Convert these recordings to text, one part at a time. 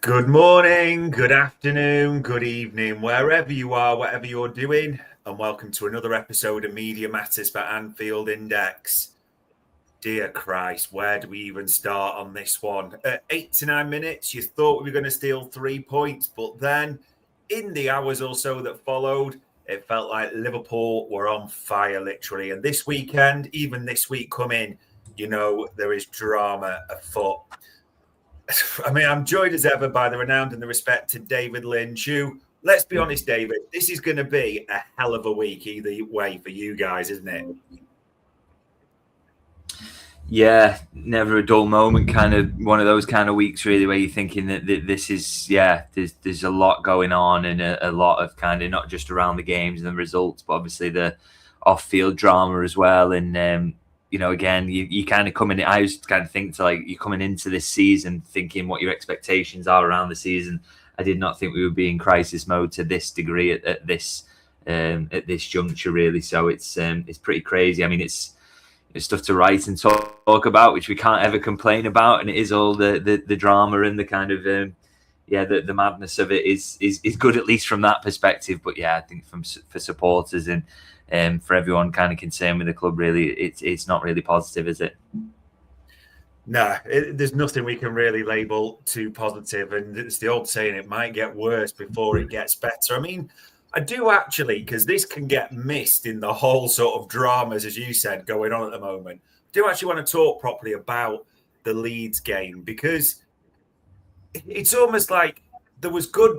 Good morning, good afternoon, good evening, wherever you are, whatever you're doing, and welcome to another episode of Media Matters for Anfield Index. Dear Christ, where do we even start on this one? At 8 to 9 minutes, you thought we were going to steal 3 points, but then in the hours or so that followed, it felt like Liverpool were on fire, literally. And this weekend, even this week coming, there is drama afoot. I mean, I'm joined as ever by the renowned and the respected David Lynch, who, let's be honest, David, this is going to be a hell of a week either way for you guys, isn't it? Yeah, never a dull moment, kind of one of those kind of weeks, really, where you're thinking that this is, there's a lot going on and a lot of kind of not just around the games and the results, but obviously the off-field drama as well. And, again, you kind of come in, I always kind of think to like, you're coming into this season thinking what your expectations are around the season. I did not think we would be in crisis mode to this degree at this juncture, really. So it's pretty crazy. I mean, it's stuff to write and talk about, which we can't ever complain about, and it is all the drama and the kind of the madness of it is good, at least from that perspective. But yeah, I think for supporters and for everyone kind of concerned with the club, really, it's not really positive, is it? No, there's nothing we can really label too positive, and it's the old saying, it might get worse before it gets better. I mean, I do actually, because this can get missed in the whole sort of dramas, as you said, going on at the moment. I do actually want to talk properly about the Leeds game, because it's almost like there was good,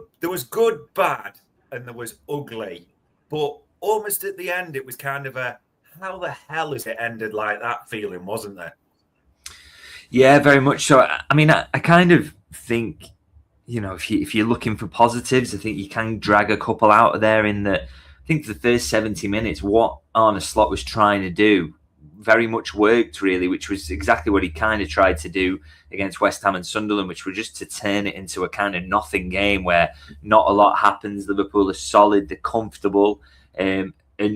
bad, and there was ugly. But almost at the end, it was kind of a, how the hell has it ended like that feeling, wasn't there? Yeah, very much so. I mean, I kind of think, if you're looking for positives, I think you can drag a couple out of there. In that, I think the first 70 minutes, what Arne Slot was trying to do very much worked, really, which was exactly what he kind of tried to do against West Ham and Sunderland, which were just to turn it into a kind of nothing game where not a lot happens. Liverpool are solid, they're comfortable, and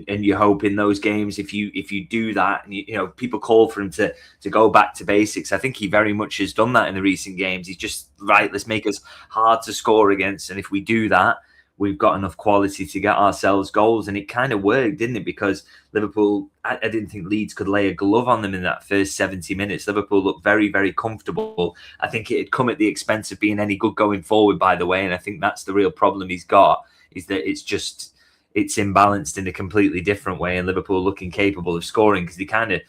you hope in those games, if you do that, and people call for him to go back to basics. I think he very much has done that in the recent games. He's just, right, let's make us hard to score against, and if we do that, we've got enough quality to get ourselves goals. And it kind of worked, didn't it? Because Liverpool, I didn't think Leeds could lay a glove on them in that first 70 minutes. Liverpool looked very, very comfortable. I think it had come at the expense of being any good going forward, by the way, and I think that's the real problem he's got, is that it's imbalanced in a completely different way, and Liverpool looking capable of scoring, because they kind of,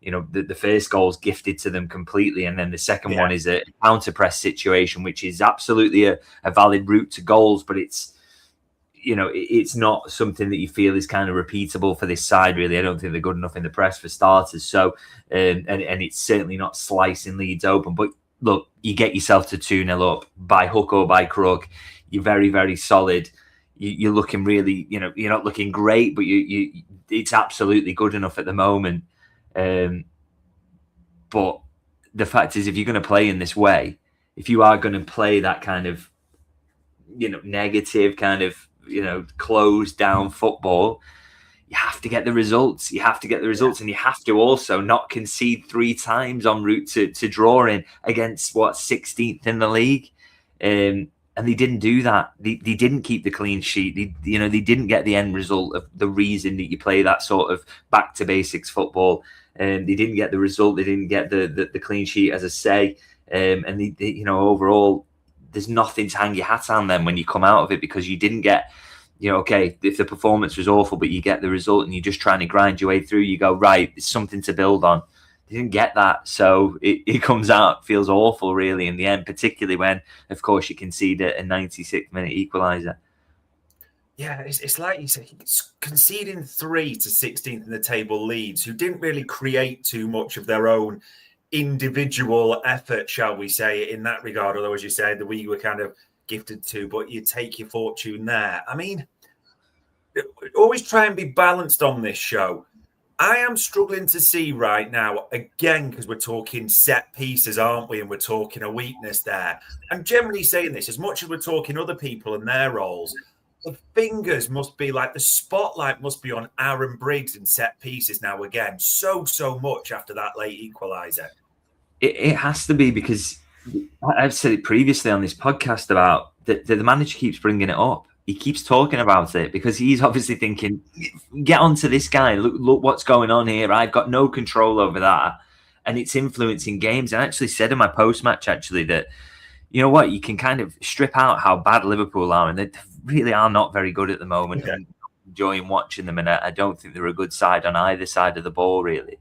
the first goal's gifted to them completely, and then the second one is a counter press situation, which is absolutely a valid route to goals, but it's not something that you feel is kind of repeatable for this side, really. I don't think they're good enough in the press, for starters. So, and it's certainly not slicing Leeds open. But look, you get yourself to 2-0 up by hook or by crook. You're very, very solid. You're looking really, you're not looking great, but it's absolutely good enough at the moment. But the fact is, if you're going to play in this way, if you are going to play that kind of, negative kind of, closed down football, you have to get the results. You have to get the results, and you have to also not concede 3 times en route to drawing against 16th in the league. And they didn't do that. They didn't keep the clean sheet. They didn't get the end result of the reason that you play that sort of back to basics football. And they didn't get the result. They didn't get the clean sheet, as I say. And they overall, there's nothing to hang your hat on them when you come out of it, because you didn't get, okay, if the performance was awful, but you get the result and you're just trying to grind your way through, you go, right, it's something to build on. They didn't get that. So it comes out, feels awful, really, in the end, particularly when, of course, you concede a 96-minute equaliser. Yeah, it's like you say, conceding 3 to 16th in the table Leeds, who didn't really create too much of their own individual effort, shall we say, in that regard. Although, as you said, the we were kind of gifted to, but you take your fortune there. I mean, always try and be balanced on this show. I am struggling to see right now, again, because we're talking set pieces, aren't we? And we're talking a weakness there. I'm generally saying this, as much as we're talking other people and their roles, the fingers must be like, the spotlight must be on Aaron Briggs in set pieces now again. So much after that late equaliser. It has to be, because I've said it previously on this podcast about the manager keeps bringing it up. He keeps talking about it because he's obviously thinking, get onto this guy. Look what's going on here. I've got no control over that. And it's influencing games. I actually said in my post-match, actually, that, you know what, you can kind of strip out how bad Liverpool are. And they really are not very good at the moment. Yeah. I'm enjoying watching them. And I don't think they're a good side on either side of the ball, really.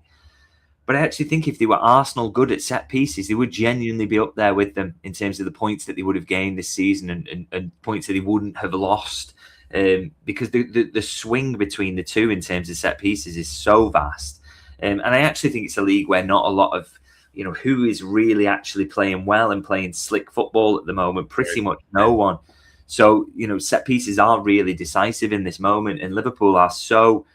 But I actually think if they were Arsenal good at set pieces, they would genuinely be up there with them in terms of the points that they would have gained this season and points that they wouldn't have lost. Because the swing between the two in terms of set pieces is so vast. And I actually think it's a league where not a lot of, who is really actually playing well and playing slick football at the moment, pretty much no one. So, set pieces are really decisive in this moment. And Liverpool are so...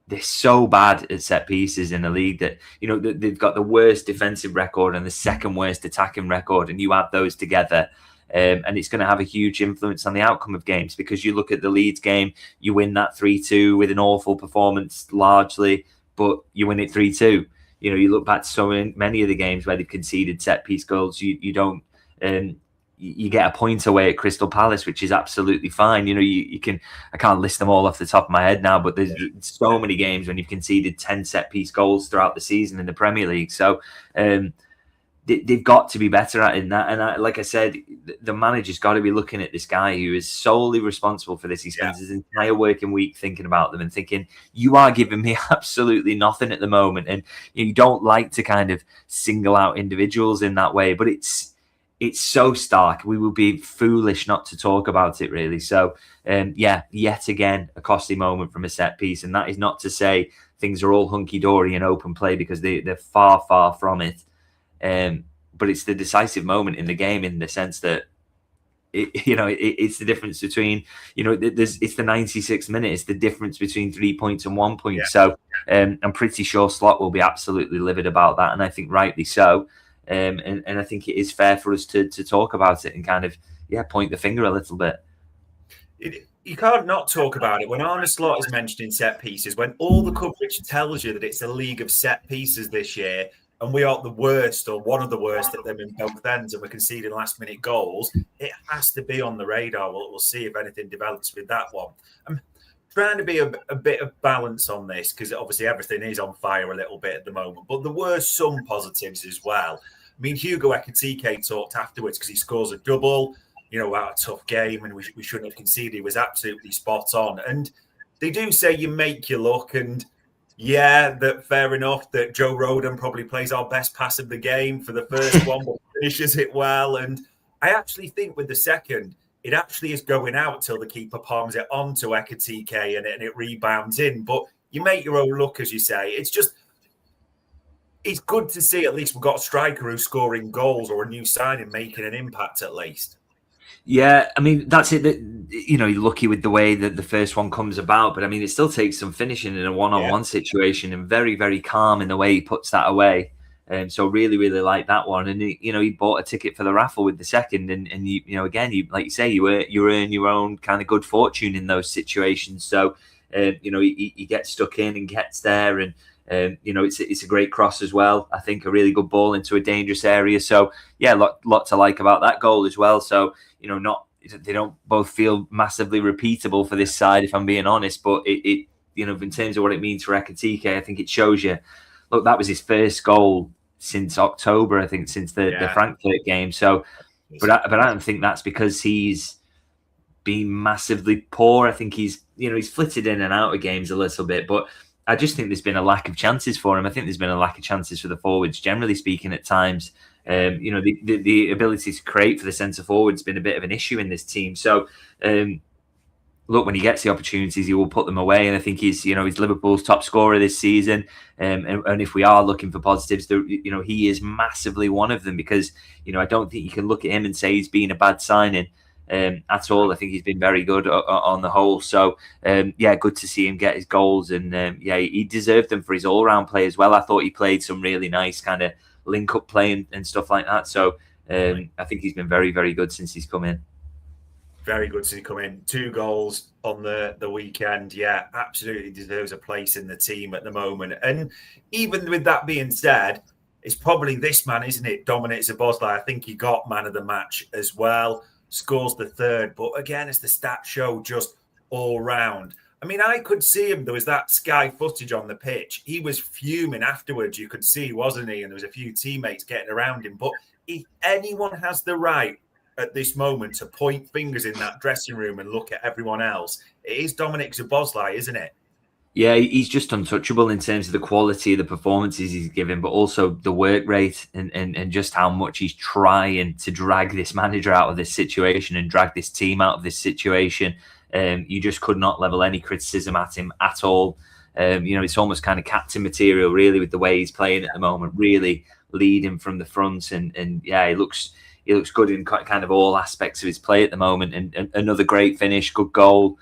they're so bad at set pieces in a league that, they've got the worst defensive record and the second worst attacking record. And you add those together and it's going to have a huge influence on the outcome of games, because you look at the Leeds game, you win that 3-2 with an awful performance largely, but you win it 3-2. You look back to so many of the games where they've conceded set piece goals, you don't, you get a point away at Crystal Palace, which is absolutely fine. You can, I can't list them all off the top of my head now, but there's so many games when you've conceded 10 set piece goals throughout the season in the Premier League. So they've got to be better at it in that. And like I said, the manager's got to be looking at this guy who is solely responsible for this. He spends his entire working week thinking about them and thinking, you are giving me absolutely nothing at the moment. And you don't like to kind of single out individuals in that way, but it's so stark. We would be foolish not to talk about it, really. So, yet again, a costly moment from a set piece. And that is not to say things are all hunky-dory and open play, because they're far, far from it. But it's the decisive moment in the game, in the sense that, it's the difference between, it's the 96th minute. It's the difference between 3 points and 1 point. Yeah. So I'm pretty sure Slot will be absolutely livid about that. And I think rightly so. And I think it is fair for us to talk about it and kind of, point the finger a little bit. You can't not talk about it when Arne Slot is mentioning set pieces, when all the coverage tells you that it's a league of set pieces this year, and we are the worst, or one of the worst at them in both ends, and we're conceding last-minute goals. It has to be on the radar. We'll see if anything develops with that one. I'm trying to be a bit of balance on this, because obviously everything is on fire a little bit at the moment, but there were some positives as well. I mean, Hugo Ekitike talked afterwards, because he scores a double, out a tough game, and we shouldn't have conceded. He was absolutely spot on. And they do say you make your luck, and that fair enough that Joe Rodon probably plays our best pass of the game for the first one, but finishes it well. And I actually think with the second, it actually is going out till the keeper palms it onto Ekitike and it rebounds in. But you make your own luck, as you say. It's good to see at least we've got a striker who's scoring goals, or a new signing making an impact at least. Yeah, I mean, that's it. You're lucky with the way that the first one comes about, but I mean, it still takes some finishing in a one-on-one situation, and very, very calm in the way he puts that away. And so really, really like that one. And he bought a ticket for the raffle with the second, and again, like you say, you earn your own kind of good fortune in those situations. So he gets stuck in and gets there, and it's a great cross as well. I think a really good ball into a dangerous area. So lot to like about that goal as well. So they don't both feel massively repeatable for this side, if I'm being honest. But it in terms of what it means for Ekitike, I think it shows you. Look, that was his first goal since October, I think, since the Frankfurt game. So, but I don't think that's because he's been massively poor. I think he's flitted in and out of games a little bit, but I just think there's been a lack of chances for him. I think there's been a lack of chances for the forwards, generally speaking, at times. The ability to create for the centre forward has been a bit of an issue in this team. So, look, when he gets the opportunities, he will put them away. And I think he's Liverpool's top scorer this season. And if we are looking for positives, he is massively one of them, because, I don't think you can look at him and say he's been a bad signing at all. I think he's been very good on the whole. So, good to see him get his goals. And, he deserved them for his all-round play as well. I thought he played some really nice kind of link-up play and stuff like that. So, I think he's been very, very good since he's come in. Very good to come in. 2 goals on the weekend. Yeah, absolutely deserves a place in the team at the moment. And even with that being said, It's probably this man, isn't it? Dominic Szoboszlai. I think he got man of the match as well. Scores the third. But again, as the stats show, just all round. I mean, I could see him. There was that Sky footage on the pitch. He was fuming afterwards. You could see, wasn't he? And there was a few teammates getting around him. But if anyone has the right at this moment to point fingers in that dressing room and look at everyone else, it is Dominic Szoboszlai, isn't it? Yeah, he's just untouchable in terms of the quality of the performances he's given, but also the work rate and just how much he's trying to drag this manager out of this situation and drag this team out of this situation. You just could not level any criticism at him at all. It's almost kind of captain material, really, with the way he's playing at the moment, really leading from the front. And yeah, he looks good in kind of all aspects of his play at the moment. And another great finish, good goal.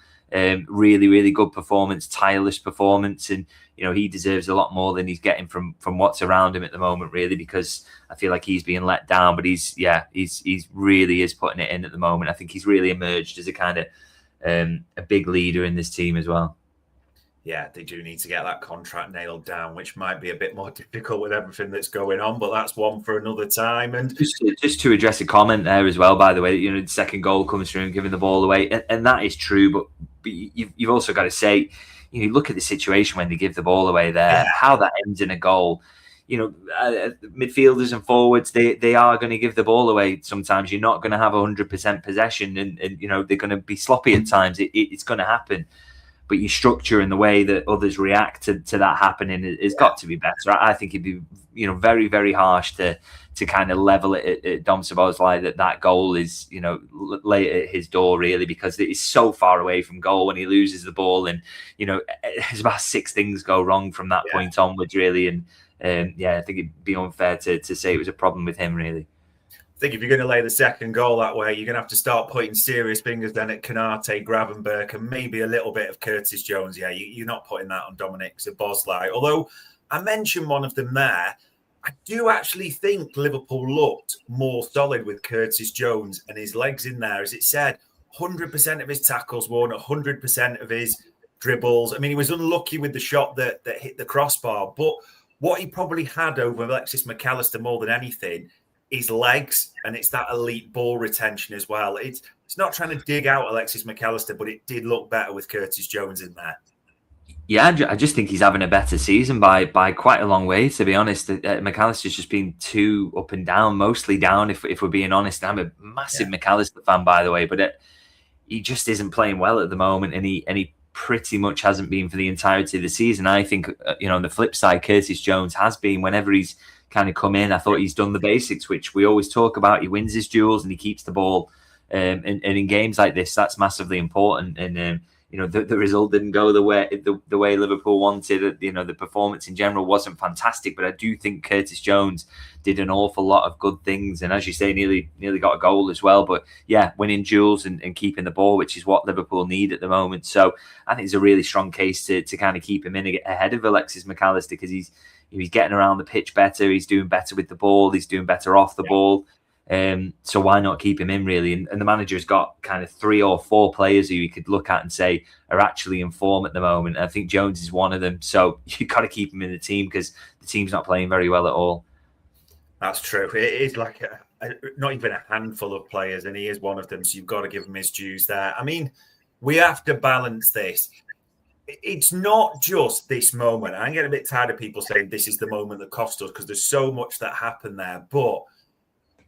Really, really good performance, tireless performance, and he deserves a lot more than he's getting from what's around him at the moment, really, because I feel like he's being let down. But he's really is putting it in at the moment. I think he's really emerged as a kind of a big leader in this team as well. Yeah, they do need to get that contract nailed down, which might be a bit more difficult with everything that's going on, but that's one for another time. And just to address a comment there as well, by the way, the second goal comes through and giving the ball away, and that is true, but you've also got to say, you look at the situation when they give the ball away there, how that ends in a goal. Midfielders and forwards, they are going to give the ball away. Sometimes you're not going to have 100% possession, and they're going to be sloppy at times. It's going to happen. But your structure and the way that others react to that happening has got to be better. I think it'd be, very, very harsh to kind of level it at Dom Szoboszlai that goal is, late at his door, really, because it is so far away from goal when he loses the ball. And, there's about 6 things go wrong from that point onwards, really. And, I think it'd be unfair to say it was a problem with him, really. I think if you're going to lay the second goal that way, you're going to have to start putting serious fingers then at Konate, Gravenberch, and maybe a little bit of Curtis Jones. Yeah, you're not putting that on Dominic Szoboszlai. Although I mentioned one of them there, I do actually think Liverpool looked more solid with Curtis Jones and his legs in there. As it said, 100% of his tackles won, 100% of his dribbles. I mean, he was unlucky with the shot that hit the crossbar, but what he probably had over Alexis McAllister more than anything, his legs, and it's that elite ball retention as well. It's not trying to dig out Alexis McAllister, but it did look better with Curtis Jones in there. Yeah, I just think he's having a better season by quite a long way, to be honest. McAllister's just been too up and down, mostly down, if we're being honest. I'm a massive McAllister fan, by the way, but he just isn't playing well at the moment, and he pretty much hasn't been for the entirety of the season. I think, on the flip side, Curtis Jones has been whenever he's kind of come in. I thought he's done the basics, which we always talk about. He wins his duels and he keeps the ball. And in games like this, that's massively important. And the result didn't go the way Liverpool wanted. The performance in general wasn't fantastic, but I do think Curtis Jones did an awful lot of good things. And as you say, nearly got a goal as well. But yeah, winning duels and keeping the ball, which is what Liverpool need at the moment. So I think it's a really strong case to kind of keep him in ahead of Alexis McAllister, because he's getting around the pitch better. He's doing better with the ball. He's doing better off the ball. So why not keep him in, really? And the manager's got kind of 3 or 4 players who you could look at and say are actually in form at the moment. I think Jones is one of them. So you've got to keep him in the team because the team's not playing very well at all. That's true. It is like not even a handful of players, and he is one of them. So you've got to give him his dues there. I mean, we have to balance this. It's not just this moment. I get a bit tired of people saying this is the moment that cost us, because there's so much that happened there. But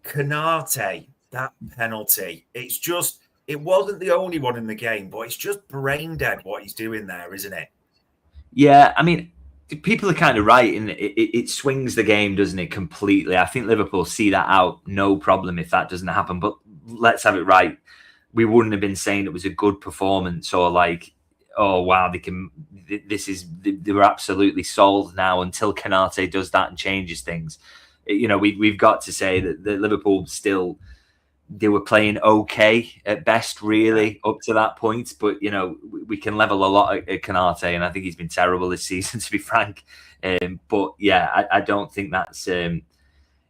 Konate, that penalty, it wasn't the only one in the game, but it's just brain dead what he's doing there, isn't it? Yeah, I mean, people are kind of right, and it swings the game, doesn't it, completely. I think Liverpool see that out, no problem if that doesn't happen. But let's have it right. We wouldn't have been saying it was a good performance or like, oh wow, they were absolutely sold now until Konate does that and changes things. We've got to say that the Liverpool still, they were playing okay at best, really, up to that point. But we can level a lot at Konate, and I think he's been terrible this season, to be frank. But yeah, I don't think that's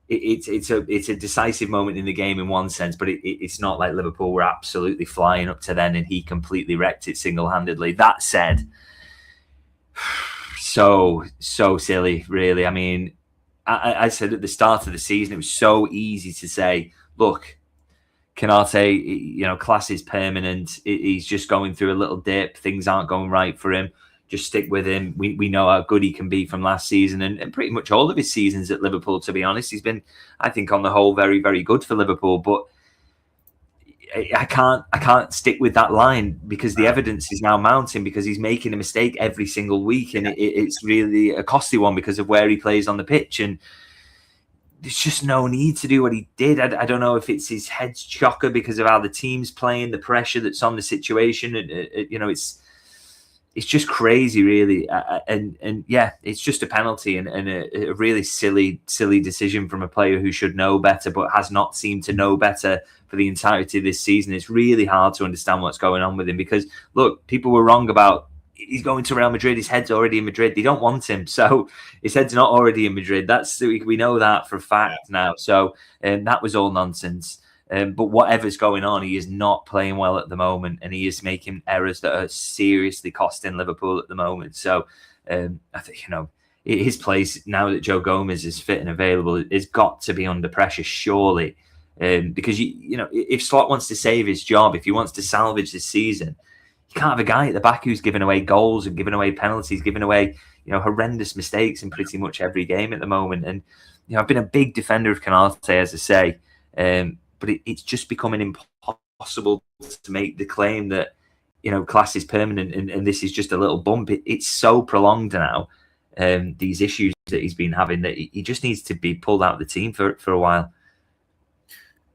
it's a decisive moment in the game in one sense, but it's not like Liverpool were absolutely flying up to then and he completely wrecked it single-handedly. That said, so silly, really. I mean, I said at the start of the season, it was so easy to say, look, Canate, class is permanent. He's just going through a little dip. Things aren't going right for him. Just stick with him. We know how good he can be from last season and pretty much all of his seasons at Liverpool, to be honest. He's been, I think, on the whole, very, very good for Liverpool. But I can't stick with that line because the evidence is now mounting because he's making a mistake every single week. And it's really a costly one because of where he plays on the pitch. And there's just no need to do what he did. I don't know if it's his head's chocker because of how the team's playing, the pressure that's on the situation. And, it's just crazy, really. And yeah, it's just a penalty and a really silly decision from a player who should know better, but has not seemed to know better for the entirety of this season. It's really hard to understand what's going on with him because, look, people were wrong about he's going to Real Madrid. His head's already in Madrid. They don't want him. So his head's not already in Madrid. We know that for a fact now. So that was all nonsense. But whatever's going on, he is not playing well at the moment, and he is making errors that are seriously costing Liverpool at the moment. So I think, his place, now that Joe Gomez is fit and available, has got to be under pressure, surely. Because, if Slot wants to save his job, if he wants to salvage this season, you can't have a guy at the back who's giving away goals and giving away penalties, giving away, horrendous mistakes in pretty much every game at the moment. And, I've been a big defender of Canate, as I say, but it's just becoming impossible to make the claim that, class is permanent and this is just a little bump. It's so prolonged now, these issues that he's been having, that he just needs to be pulled out of the team for a while.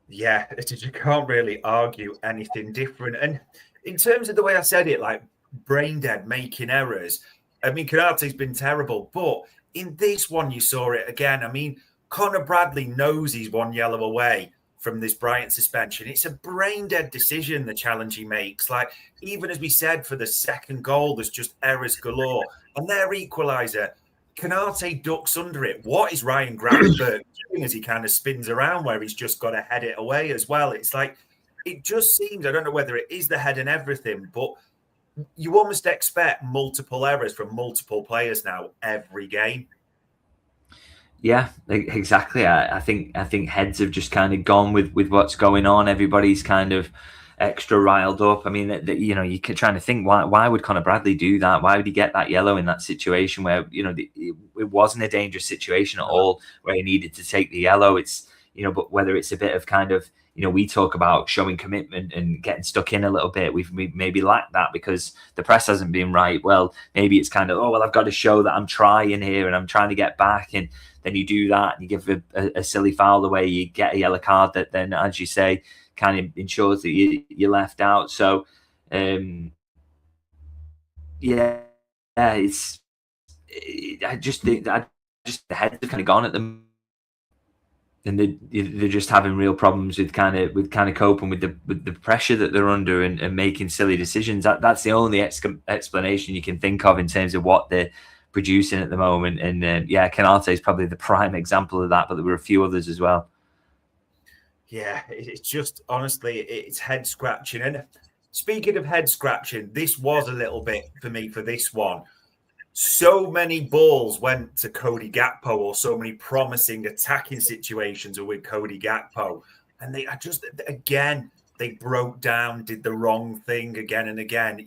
Yeah, you can't really argue anything different. And in terms of the way I said it, like brain dead, making errors, I mean, Canate's been terrible, but in this one, you saw it again. I mean, Conor Bradley knows he's one yellow away from this Brighton suspension. It's a brain dead decision, the challenge he makes. Like, even as we said, for the second goal, there's just errors galore. And their equaliser, Canate ducks under it. What is Ryan Gravenberch doing as he kind of spins around where he's just got to head it away as well? It's like, it just seems, I don't know whether it is the head and everything, but you almost expect multiple errors from multiple players now every game. Yeah, exactly. I think heads have just kind of gone with what's going on. Everybody's kind of extra riled up. I mean, you're trying to think why would Conor Bradley do that? Why would he get that yellow in that situation where it wasn't a dangerous situation at all, where he needed to take the yellow? It's but whether it's a bit of kind of we talk about showing commitment and getting stuck in a little bit. We've maybe lacked that because the press hasn't been right. Well, maybe it's kind of I've got to show that I'm trying here and I'm trying to get back, and then you do that and you give a silly foul away, you get a yellow card that then, as you say, kind of ensures that you're left out. So, it's. I just think that the heads have kind of gone at them, and they're just having real problems with kind of coping with the pressure that they're under and making silly decisions. That's the only explanation you can think of in terms of what they're producing at the moment. And Canate is probably the prime example of that, but there were a few others as well. Yeah, it's just, honestly, it's head scratching. And speaking of head scratching, this was a little bit for me for this one. So many balls went to Cody Gakpo, or so many promising attacking situations with Cody Gakpo. And they broke down, did the wrong thing again and again.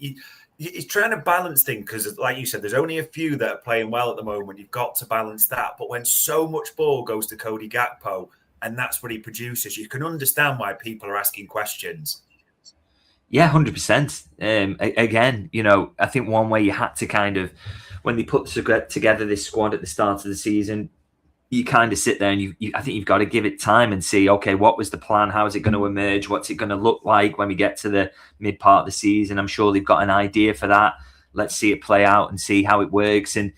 He's trying to balance things because, like you said, there's only a few that are playing well at the moment. You've got to balance that. But when so much ball goes to Cody Gakpo and that's what he produces, you can understand why people are asking questions. Yeah, 100%. Again, I think one way you had to kind of, when they put together this squad at the start of the season, you kind of sit there and I think you've got to give it time and see, okay, what was the plan? How is it going to emerge? What's it going to look like when we get to the mid part of the season? I'm sure they've got an idea for that. Let's see it play out and see how it works. And,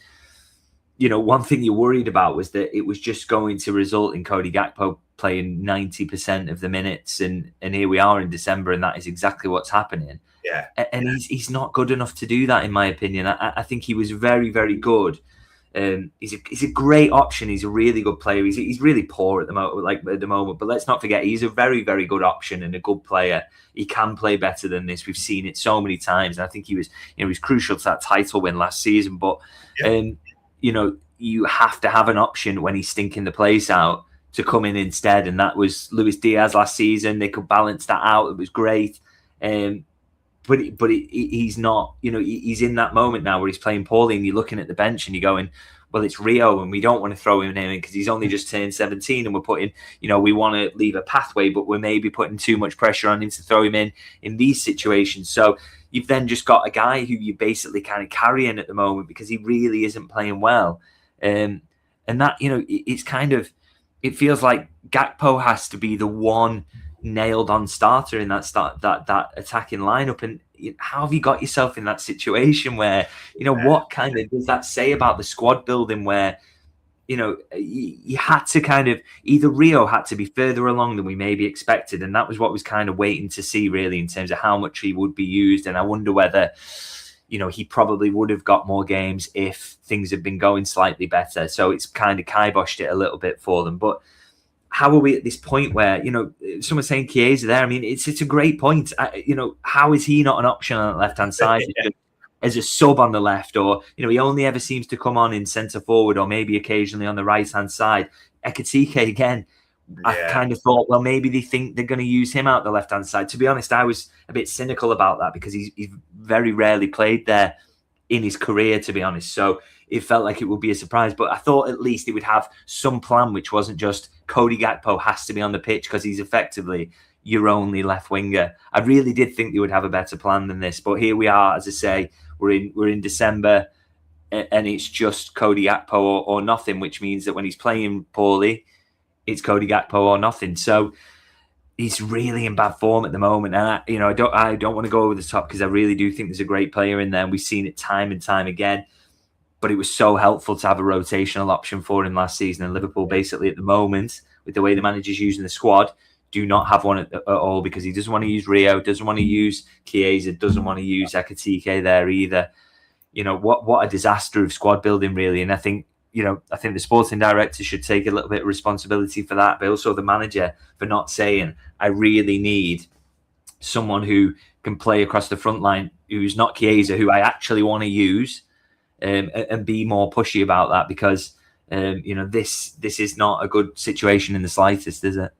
one thing you're worried about was that it was just going to result in Cody Gakpo playing 90% of the minutes. And here we are in December, and that is exactly what's happening. Yeah. And he's not good enough to do that, in my opinion. I think he was very, very good. He's a great option. He's a really good player. He's really poor at the moment, but let's not forget he's a very, very good option and a good player. He can play better than this. We've seen it so many times, and I think he was crucial to that title win last season. But you have to have an option when he's stinking the place out to come in instead. And that was Luis Diaz last season. They could balance that out. It was great. But he's not, he's in that moment now where he's playing poorly, and you're looking at the bench and you're going, well, it's Rio and we don't want to throw him in because he's only just turned 17, and we're putting, we want to leave a pathway, but we're maybe putting too much pressure on him to throw him in these situations. So you've then just got a guy who you're basically kind of carrying at the moment because he really isn't playing well. And that, it's kind of, it feels like Gakpo has to be the one nailed on starter in that attacking lineup. And how have you got yourself in that situation where, what kind of does that say about the squad building where, you had to kind of, either Rio had to be further along than we maybe expected. And that was what was kind of waiting to see really in terms of how much he would be used. And I wonder whether, he probably would have got more games if things had been going slightly better. So it's kind of kiboshed it a little bit for them. But how are we at this point where, someone's saying Chiesa there? I mean, it's a great point. How is he not an option on the left-hand side as a sub on the left? Or, he only ever seems to come on in centre forward or maybe occasionally on the right-hand side. Ekitike again. Yeah. I kind of thought, well, maybe they think they're going to use him out the left-hand side. To be honest, I was a bit cynical about that because he's very rarely played there in his career, to be honest. So it felt like it would be a surprise. But I thought at least it would have some plan, which wasn't just Cody Gakpo has to be on the pitch because he's effectively your only left winger. I really did think they would have a better plan than this. But here we are, as I say, we're in December and it's just Cody Gakpo or nothing, which means that when he's playing poorly, it's Cody Gakpo or nothing. So he's really in bad form at the moment. And I don't want to go over the top because I really do think there's a great player in there. And we've seen it time and time again. But it was so helpful to have a rotational option for him last season. And Liverpool basically at the moment, with the way the manager's using the squad, do not have one at all because he doesn't want to use Rio, doesn't want to use Chiesa, doesn't want to use Ekitike there either. What a disaster of squad building, really. And I think the sporting director should take a little bit of responsibility for that, but also the manager for not saying, I really need someone who can play across the front line, who's not Chiesa, who I actually want to use, and be more pushy about that because, this is not a good situation in the slightest, is it?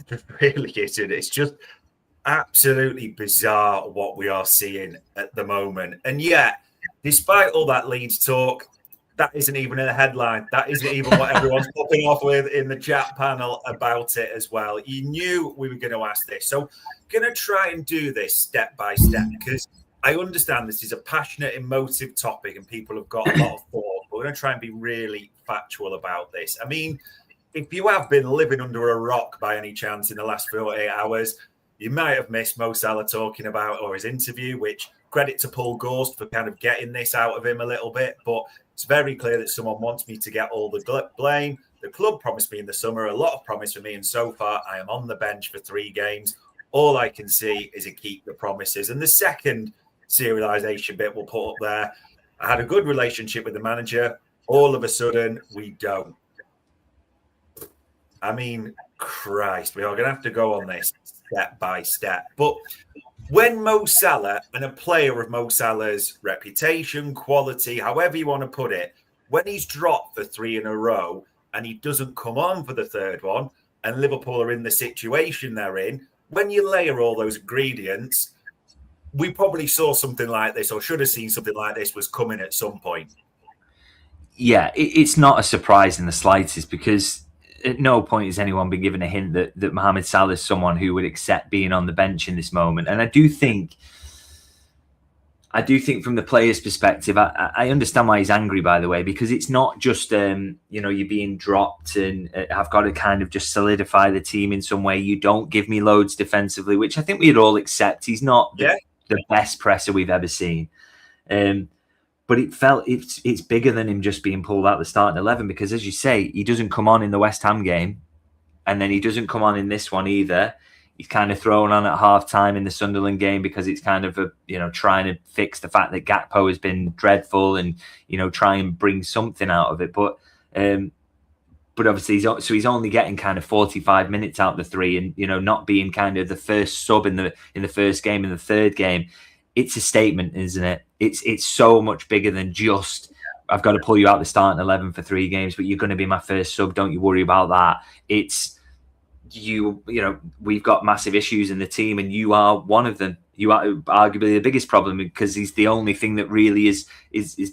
It really isn't. It's just absolutely bizarre what we are seeing at the moment. And yet, despite all that Leeds talk, that isn't even a headline. That isn't even what everyone's popping off with in the chat panel about it as well. You knew we were going to ask this. So going to try and do this step by step because I understand this is a passionate, emotive topic and people have got a lot of thought. But we're going to try and be really factual about this. I mean, if you have been living under a rock by any chance in the last 48 hours, you might have missed Mo Salah talking about or his interview, which credit to Paul Gorst for kind of getting this out of him a little bit. But it's very clear that someone wants me to get all the blame. The club promised me in the summer a lot of promise for me. And so far, I am on the bench for 3 games. All I can see is a keep the promises. And the second serialization bit we'll put up there. I had a good relationship with the manager. All of a sudden, we don't. I mean, Christ, we are going to have to go on this step by step. But when Mo Salah and a player of Mo Salah's reputation, quality, however you want to put it, when he's dropped for 3 in a row and he doesn't come on for the 3rd one and Liverpool are in the situation they're in, when you layer all those ingredients, we probably saw something like this or should have seen something like this was coming at some point. Yeah, it's not a surprise in the slightest because at no point has anyone been given a hint that Mohamed Salah is someone who would accept being on the bench in this moment. And I do think from the player's perspective, I understand why he's angry, by the way, because it's not just, you're being dropped and I've got to kind of just solidify the team in some way. You don't give me loads defensively, which I think we'd all accept. He's not the best presser we've ever seen. But it's bigger than him just being pulled out the starting 11 because, as you say, he doesn't come on in the West Ham game and then he doesn't come on in this one either. He's kind of thrown on at half-time in the Sunderland game because it's kind of, trying to fix the fact that Gakpo has been dreadful and, try and bring something out of it. But obviously, he's only getting kind of 45 minutes out of the 3 and, not being kind of the first sub in the first game and the 3rd game. It's a statement, isn't it? It's so much bigger than just I've got to pull you out the starting 11 for 3 games, but you're going to be my first sub. Don't you worry about that. It's you know, we've got massive issues in the team, and you are one of them. You are arguably the biggest problem because he's the only thing that really is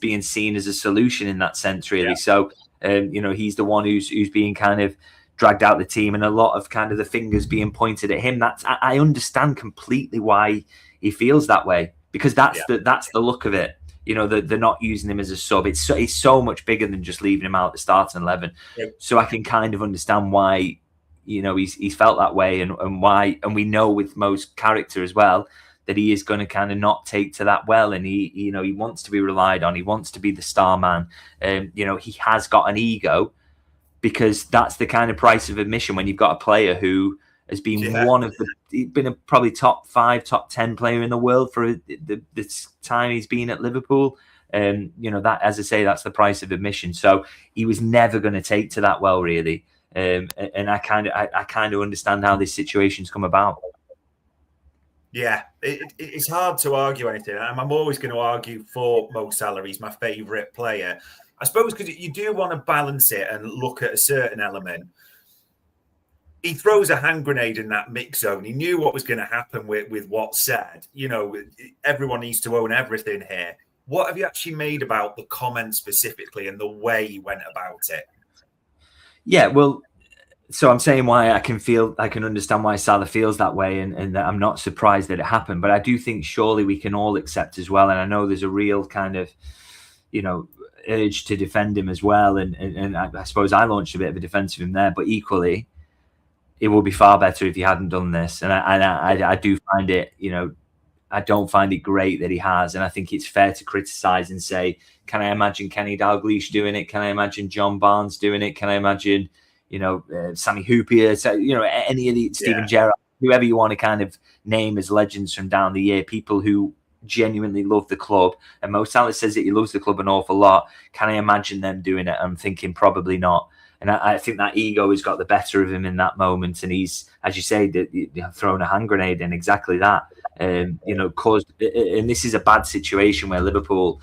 being seen as a solution in that sense, really. Yeah. So, you know, he's the one who's being kind of dragged out the team, and a lot of kind of the fingers being pointed at him. I understand completely why he feels that way, because that's the look of it. You know, they're not using him as a sub. It's so much bigger than just leaving him out the starting 11. Yep. So I can kind of understand why, you know, he's felt that way, and why, and we know with Mo's character as well that he is going to kind of not take to that well, and he wants to be relied on. He wants to be the star man. You know, he has got an ego, because that's the kind of price of admission when you've got a player who has been he's been a probably top 5, top 10 player in the world for the time he's been at Liverpool. You know, that, as I say, that's the price of admission. So he was never going to take to that well, really. And I kind of understand how this situation's come about. Yeah, it's hard to argue anything. I'm always going to argue for Mo Salah. He's my favourite player, I suppose, because you do want to balance it and look at a certain element. He throws a hand grenade in that mix zone. He knew what was going to happen with what's said. You know, everyone needs to own everything here. What have you actually made about the comment specifically and the way he went about it? Yeah, well, so I'm saying why I can understand why Salah feels that way, and that I'm not surprised that it happened. But I do think surely we can all accept as well. And I know there's a real kind of, you know, urge to defend him as well. And I suppose I launched a bit of a defense of him there, but equally, it would be far better if he hadn't done this. And I do find it, you know, I don't find it great that he has. And I think it's fair to criticize and say, can I imagine Kenny Dalglish doing it? Can I imagine John Barnes doing it? Can I imagine, you know, Sammy Hoopier, so, you know, any of the Steven Gerrard, whoever you want to kind of name as legends from down the year, people who genuinely love the club. And Mo Salah says that he loves the club an awful lot. Can I imagine them doing it? I'm thinking probably not. And I think that ego has got the better of him in that moment. And he's, as you say, thrown a hand grenade in exactly that. You know, caused, and this is a bad situation where Liverpool,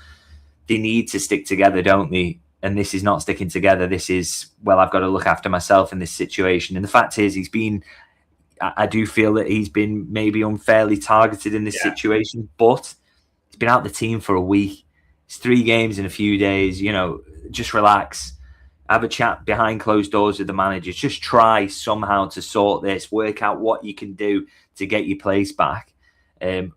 they need to stick together, don't they? And this is not sticking together. This is, well, I've got to look after myself in this situation. And the fact is, I do feel that he's been maybe unfairly targeted in this situation, but he's been out the team for a week. It's 3 games in a few days. You know, just relax. Have a chat behind closed doors with the manager. Just try somehow to sort this, work out what you can do to get your place back,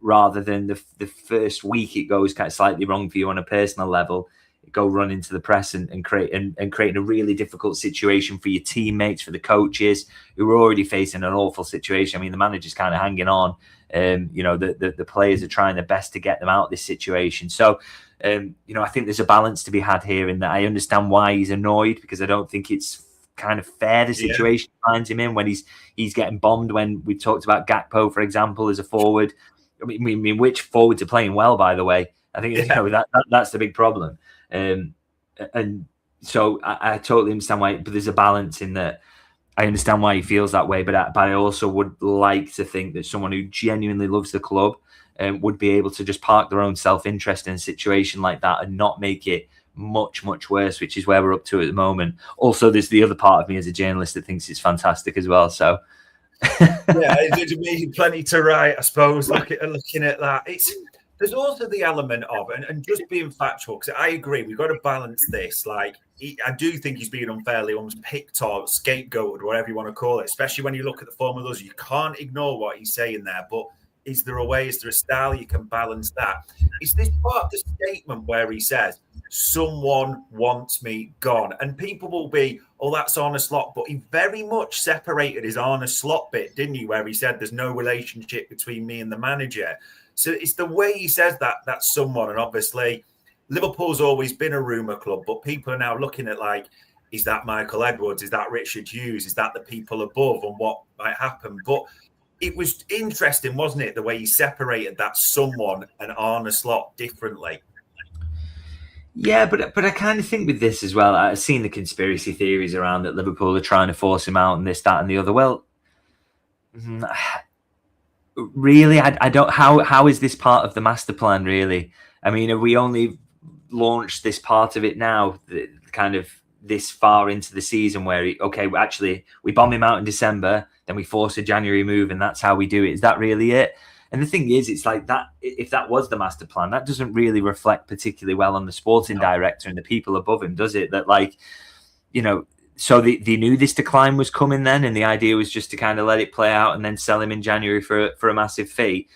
rather than the first week it goes kind of slightly wrong for you on a personal level. Go run into the press and creating a really difficult situation for your teammates, for the coaches who are already facing an awful situation. I mean, the manager's kind of hanging on. You know, the players are trying their best to get them out of this situation. So, you know, I think there's a balance to be had here, in that I understand why he's annoyed, because I don't think it's kind of fair the situation finds him in when he's getting bombed. When we talked about Gakpo, for example, as a forward. I mean, which forwards are playing well, by the way? I think you know, that's the big problem. And so I totally understand why, but there's a balance in that. I understand why he feels that way, but I also would like to think that someone who genuinely loves the club would be able to just park their own self-interest in a situation like that and not make it much, much worse, which is where we're up to at the moment. Also, there's the other part of me as a journalist that thinks it's fantastic as well. So it did me plenty to write, I suppose, looking at that. There's also the element of, and just being factual, because I agree, we've got to balance this. Like, I do think he's being unfairly almost picked or scapegoated, whatever you want to call it, especially when you look at the form of others. You can't ignore what he's saying there, but is there a way, is there a style you can balance that? Is this part of the statement where he says, someone wants me gone? And people will be, oh, that's Arne Slot, but he very much separated his Arne Slot bit, didn't he, where he said there's no relationship between me and the manager. So it's the way he says that's someone. And obviously, Liverpool's always been a rumour club, but people are now looking at, like, is that Michael Edwards? Is that Richard Hughes? Is that the people above and what might happen? But it was interesting, wasn't it, the way he separated that someone and Arne Slot differently. Yeah, but I kind of think with this as well, I've seen the conspiracy theories around that Liverpool are trying to force him out and this, that and the other. Well, really, I don't. How is this part of the master plan? Really, I mean, are we only launched this part of it now, kind of this far into the season where we bomb him out in December, then we force a January move, and that's how we do it. Is that really it? And the thing is, it's like that. If that was the master plan, that doesn't really reflect particularly well on the sporting director and the people above him, does it? That, like, you know, so they knew this decline was coming then, and the idea was just to kind of let it play out and then sell him in January for a massive fee,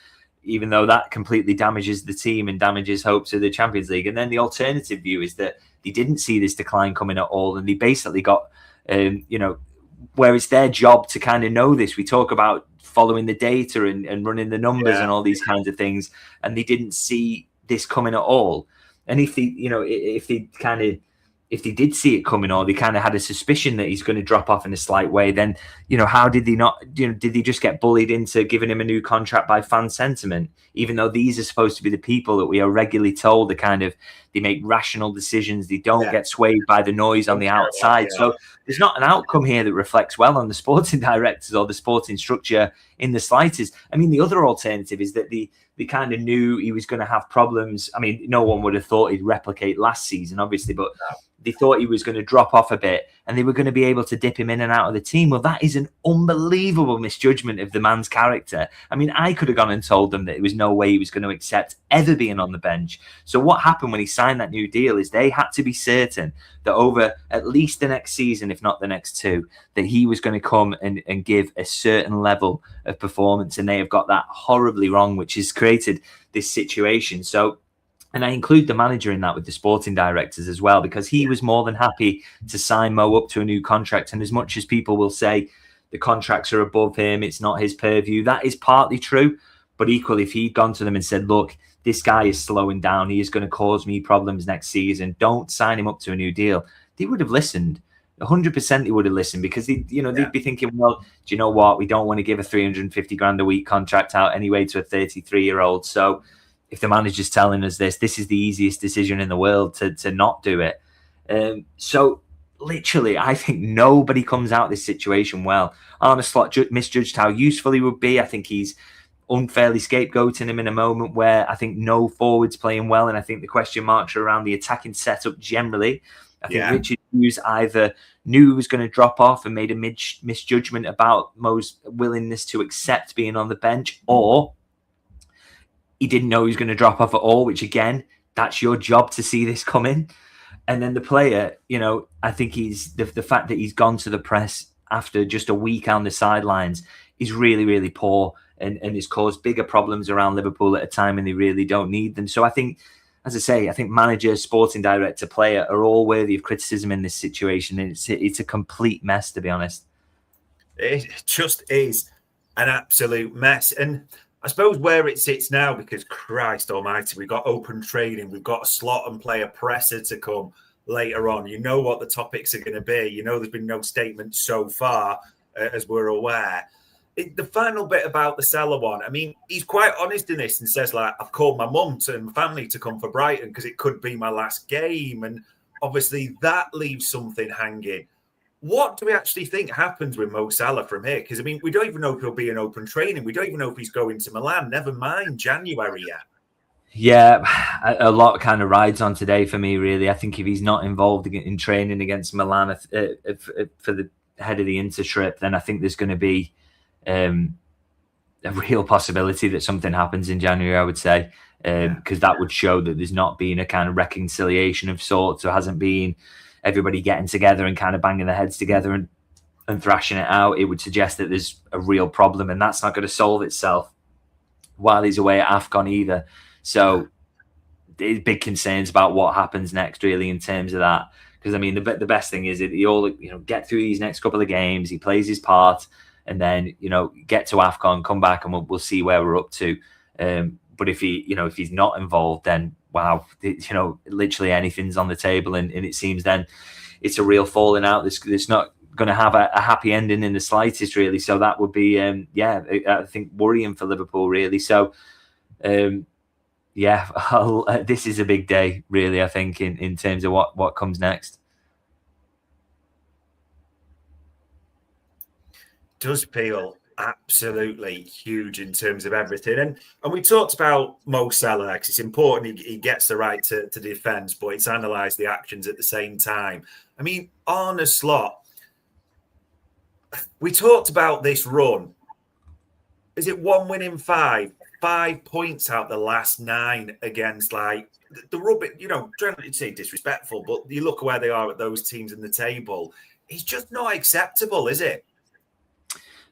even though that completely damages the team and damages hopes of the Champions League. And then the alternative view is that they didn't see this decline coming at all, and they basically got, where it's their job to kind of know this. We talk about following the data and running the numbers and all these kinds of things, and they didn't see this coming at all. And if they did see it coming, or they kind of had a suspicion that he's going to drop off in a slight way, then, how did they not, did they just get bullied into giving him a new contract by fan sentiment? Even though these are supposed to be the people that we are regularly told they make rational decisions, they don't get swayed by the noise on the outside. So there's not an outcome here that reflects well on the sporting directors or the sporting structure in the slightest. I mean, the other alternative is that they kind of knew he was going to have problems. I mean, no one would have thought he'd replicate last season, obviously, but they thought he was going to drop off a bit and they were going to be able to dip him in and out of the team. Well, that is an unbelievable misjudgment of the man's character. I mean, I could have gone and told them that there was no way he was going to accept ever being on the bench. So what happened when he signed that new deal is they had to be certain that over at least the next season, if not the next two, that he was going to come and give a certain level of performance. And they have got that horribly wrong, which has created this situation. So, and I include the manager in that with the sporting directors as well, because he was more than happy to sign Mo up to a new contract. And as much as people will say the contracts are above him, it's not his purview, that is partly true. But equally, if he'd gone to them and said, look, this guy is slowing down, he is going to cause me problems next season, don't sign him up to a new deal, they would have listened. 100% they would have listened, because they'd be thinking, well, do you know what? We don't want to give a 350 grand a week contract out anyway to a 33-year-old. So if the manager's telling us this is the easiest decision in the world to not do it. So literally, I think nobody comes out of this situation well. Arne Slot misjudged how useful he would be. I think he's unfairly scapegoating him in a moment where I think no forward's playing well, and I think the question marks are around the attacking setup generally. I think Richard Hughes either knew he was going to drop off and made a misjudgment about Mo's willingness to accept being on the bench, or he didn't know he was going to drop off at all, which, again, that's your job to see this coming. And then the player, I think he's the fact that he's gone to the press after just a week on the sidelines is really, really poor, and has caused bigger problems around Liverpool at a time when they really don't need them. So I think, as I say, I think manager, sporting director, player are all worthy of criticism in this situation. And it's a complete mess, to be honest. It just is an absolute mess. And I suppose where it sits now, because Christ almighty, we've got open trading, we've got a slot and player presser to come later on. You know what the topics are going to be. There's been no statement so far, as we're aware. The final bit about the Salah one, I mean, he's quite honest in this and says, like, I've called my mum and my family to come for Brighton because it could be my last game. And obviously that leaves something hanging. What do we actually think happens with Mo Salah from here? Because, I mean, we don't even know if he'll be in open training. We don't even know if he's going to Milan, never mind January yet. Yeah, a lot kind of rides on today for me, really. I think if he's not involved in training against Milan for the head of the Inter trip, then I think there's going to be a real possibility that something happens in January, I would say, because that would show that there's not been a kind of reconciliation of sorts, or hasn't been everybody getting together and kind of banging their heads together and thrashing it out. It would suggest that there's a real problem, and that's not going to solve itself while he's away at AFCON either. So there's big concerns about what happens next, really, in terms of that. Because, I mean, the best thing is that you all get through these next couple of games, he plays his part, and then get to AFCON, come back, and we'll see where we're up to. But if he's not involved, then wow, literally anything's on the table, and it seems then it's a real falling out. It's not going to have a happy ending in the slightest, really. So that would be, I think, worrying for Liverpool, really. So, this is a big day, really, I think, in terms of what comes next. Does feel Absolutely huge in terms of everything. And we talked about Mo Salah, because it's important he gets the right to defend, but it's analysed the actions at the same time. I mean, Arne Slot, we talked about this run. Is it 1 win in 5? 5 points out the last 9 against the rubbish, generally say disrespectful, but you look where they are at those teams in the table. It's just not acceptable, is it?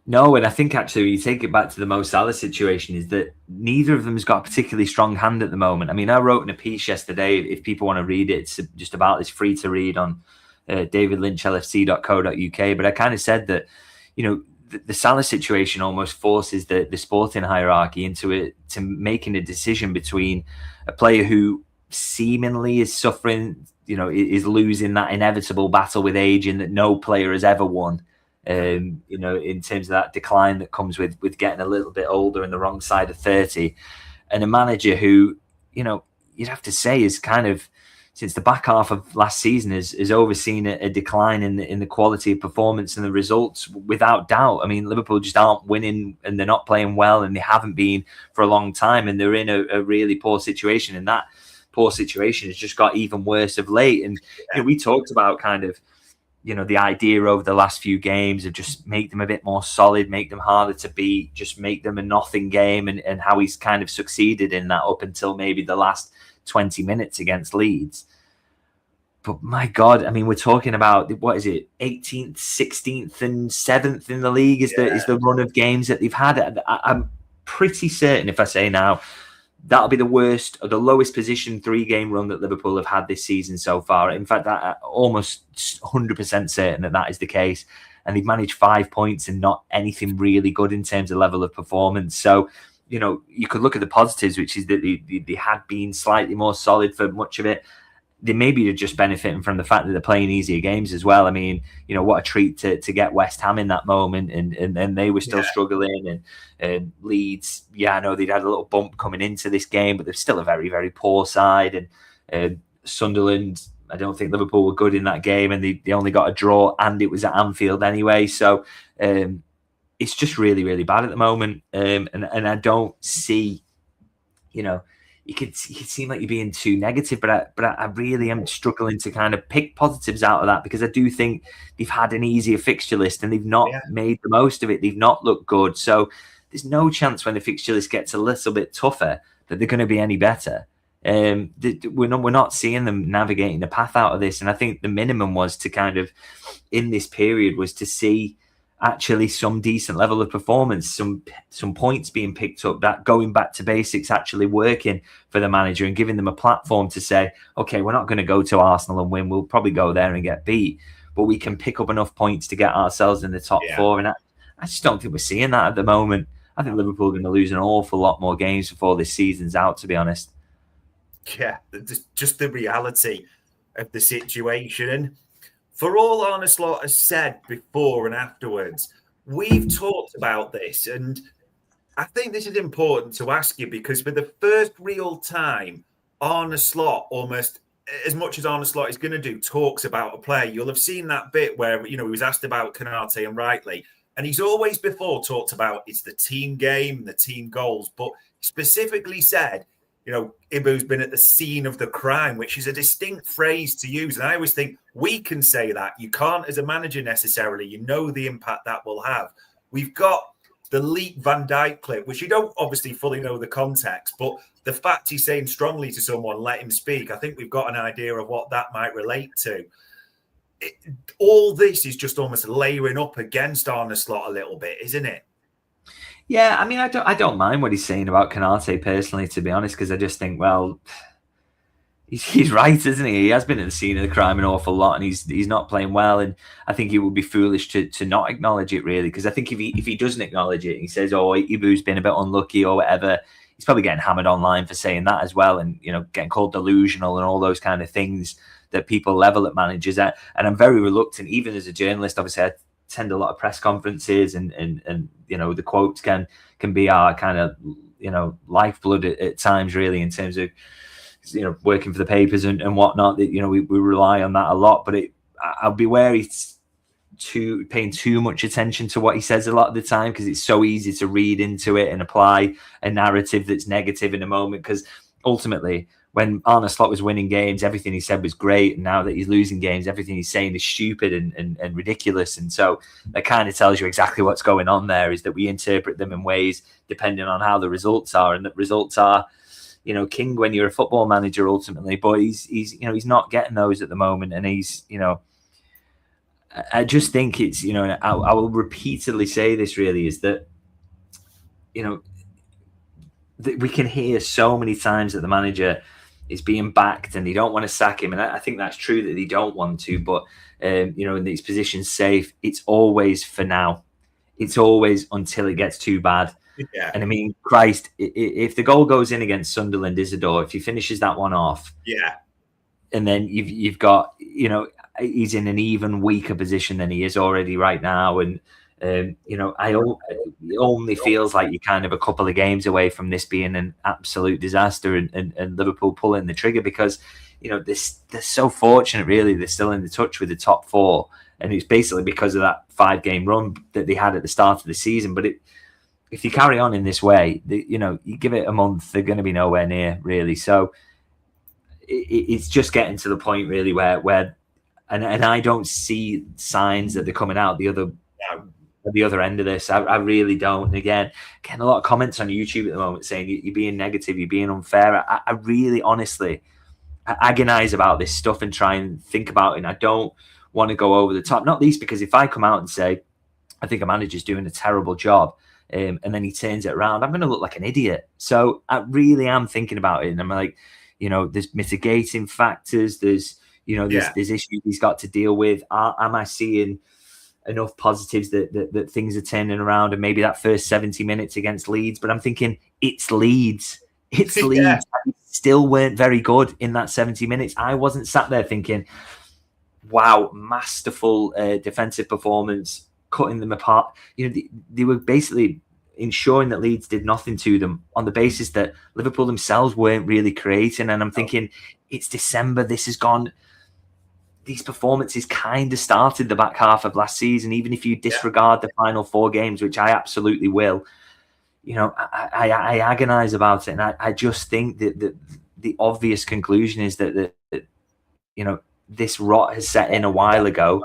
No, and I think actually when you take it back to the Mo Salah situation is that neither of them has got a particularly strong hand at the moment. I mean, I wrote in a piece yesterday, if people want to read it, it's just about, it's free to read on davidlynchlfc.co.uk. But I kind of said that, the Salah situation almost forces the sporting hierarchy into it, to making a decision between a player who seemingly is suffering, is losing that inevitable battle with age, and that no player has ever won. In terms of that decline that comes with getting a little bit older and the wrong side of 30, and a manager who, you'd have to say is kind of, since the back half of last season, has overseen a decline in the quality of performance and the results, without doubt. I mean, Liverpool just aren't winning, and they're not playing well, and they haven't been for a long time, and they're in a really poor situation, and that poor situation has just got even worse of late. And we talked about kind of, the idea over the last few games of just make them a bit more solid, make them harder to beat, just make them a nothing game, and how he's kind of succeeded in that up until maybe the last 20 minutes against Leeds. But my God, I mean, we're talking about, what is it, 18th, 16th and 7th in the league is the run of games that they've had. I'm pretty certain, if I say now, that'll be the worst or the lowest position 3-game run that Liverpool have had this season so far. In fact, I'm almost 100% certain that is the case. And they've managed 5 points and not anything really good in terms of level of performance. So, you could look at the positives, which is that they had been slightly more solid for much of it. They maybe are just benefiting from the fact that they're playing easier games as well. I mean, what a treat to get West Ham in that moment, and they were still struggling. And Leeds, I know they'd had a little bump coming into this game, but they're still a very, very poor side. And Sunderland, I don't think Liverpool were good in that game, and they only got a draw, and it was at Anfield anyway. So it's just really, really bad at the moment. And I don't see, you could seem like you're being too negative, but I really am struggling to kind of pick positives out of that, because I do think they've had an easier fixture list and they've not made the most of it. They've not looked good. So there's no chance when the fixture list gets a little bit tougher that they're going to be any better. We're not seeing them navigating the path out of this. And I think the minimum was to kind of, in this period, was to see actually some decent level of performance, some points being picked up, that going back to basics actually working for the manager and giving them a platform to say, okay, we're not going to go to Arsenal and win. We'll probably go there and get beat, but we can pick up enough points to get ourselves in the top 4. And I just don't think we're seeing that at the moment. I think Liverpool are going to lose an awful lot more games before this season's out, to be honest. Yeah, just the reality of the situation. And for all Arne Slot has said before and afterwards, we've talked about this. And I think this is important to ask you, because for the first real time, Arne Slot, almost as much as Arne Slot is going to do, talks about a player. You'll have seen that bit where, he was asked about Konate, and rightly. And he's always before talked about it's the team game, the team goals, but specifically said, Ibu's been at the scene of the crime, which is a distinct phrase to use. And I always think we can say that. You can't as a manager necessarily. The impact that will have. We've got the leaked Van Dijk clip, which you don't obviously fully know the context, but the fact he's saying strongly to someone, let him speak, I think we've got an idea of what that might relate to. All this is just almost layering up against Arne Slot a little bit, isn't it? Yeah, I mean, I don't mind what he's saying about Konate personally, to be honest, because I just think, well, he's right, isn't he? He has been at the scene of the crime an awful lot, and he's not playing well. And I think he would be foolish to not acknowledge it, really, because I think if he doesn't acknowledge it, he says, "Oh, Ibu's been a bit unlucky" or whatever. He's probably getting hammered online for saying that as well, and getting called delusional and all those kind of things that people level at managers at. And I'm very reluctant, even as a journalist. Obviously, I attend a lot of press conferences, and the quotes can be our kind of lifeblood at times, really, in terms of working for the papers and whatnot. That we rely on that a lot, but I'll be wary paying too much attention to what he says a lot of the time, because it's so easy to read into it and apply a narrative that's negative in a moment. Because ultimately, when Arne Slot was winning games, everything he said was great. And now that he's losing games, everything he's saying is stupid and ridiculous. And so that kind of tells you exactly what's going on there, is that we interpret them in ways depending on how the results are. And that results are, king when you're a football manager ultimately. But he's not getting those at the moment. And he's, I just think it's, I will repeatedly say this really, is that, we can hear so many times that the manager is being backed and they don't want to sack him. And I think that's true that they don't want to, but, in these positions safe, it's always for now. It's always until it gets too bad. Yeah. And I mean, Christ, if the goal goes in against Sunderland, Isidore, if he finishes that one off, yeah, and then you've got, he's in an even weaker position than he is already right now. And, it only feels like you're kind of a couple of games away from this being an absolute disaster and Liverpool pulling the trigger, because, they're so fortunate, really. They're still in the touch with the top four. And it's basically because of that 5-game run that they had at the start of the season. But if you carry on in this way, you give it a month, they're going to be nowhere near, really. So it's just getting to the point, really, where and I don't see signs that they're coming out the other end of this. I really don't. Again, getting a lot of comments on YouTube at the moment saying you're being negative, you're being unfair. I really, honestly, I agonize about this stuff and try and think about it. And I don't want to go over the top, not least because if I come out and say, I think a manager's doing a terrible job, and then he turns it around, I'm going to look like an idiot. So I really am thinking about it. And I'm like, there's mitigating factors. There's issues he's got to deal with. Am I seeing enough positives that things are turning around? And maybe that first 70 minutes against Leeds, but I'm thinking it's Leeds. It's Leeds. Yeah. Still weren't very good in that 70 minutes. I wasn't sat there thinking, wow, masterful defensive performance, cutting them apart. They were basically ensuring that Leeds did nothing to them on the basis that Liverpool themselves weren't really creating. And I'm thinking, it's December. This has gone. These performances kind of started the back half of last season. Even if you disregard the final 4 games, which I absolutely will, I agonize about it. And I just think that the obvious conclusion is that this rot has set in a while ago,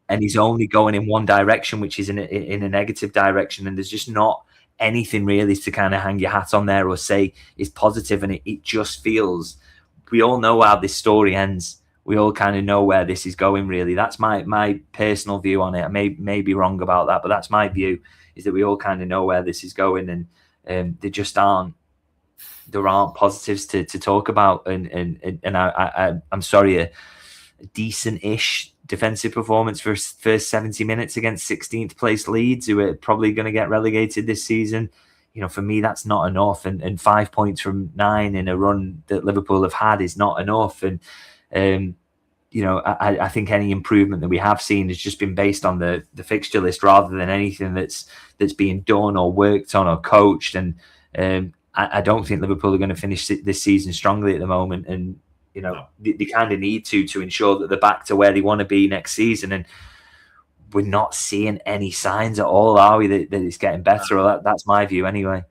and he's only going in one direction, which is in a negative direction. And there's just not anything really to kind of hang your hat on there or say is positive. And it just feels, we all know how this story ends. We all kind of know where this is going, really. That's my personal view on it. I may be wrong about that, but that's my view, is that we all kind of know where this is going, and there just aren't positives to talk about. And I'm sorry, a decent-ish defensive performance for first 70 minutes against 16th place Leeds, who are probably going to get relegated this season. For me, that's not enough. And 5 points from 9 in a run that Liverpool have had is not enough. And I think any improvement that we have seen has just been based on the fixture list rather than anything that's being done or worked on or coached. And I don't think Liverpool are going to finish this season strongly at the moment. And they kind of need to ensure that they're back to where they want to be next season. And we're not seeing any signs at all, are we, that it's getting better? Or that's my view anyway.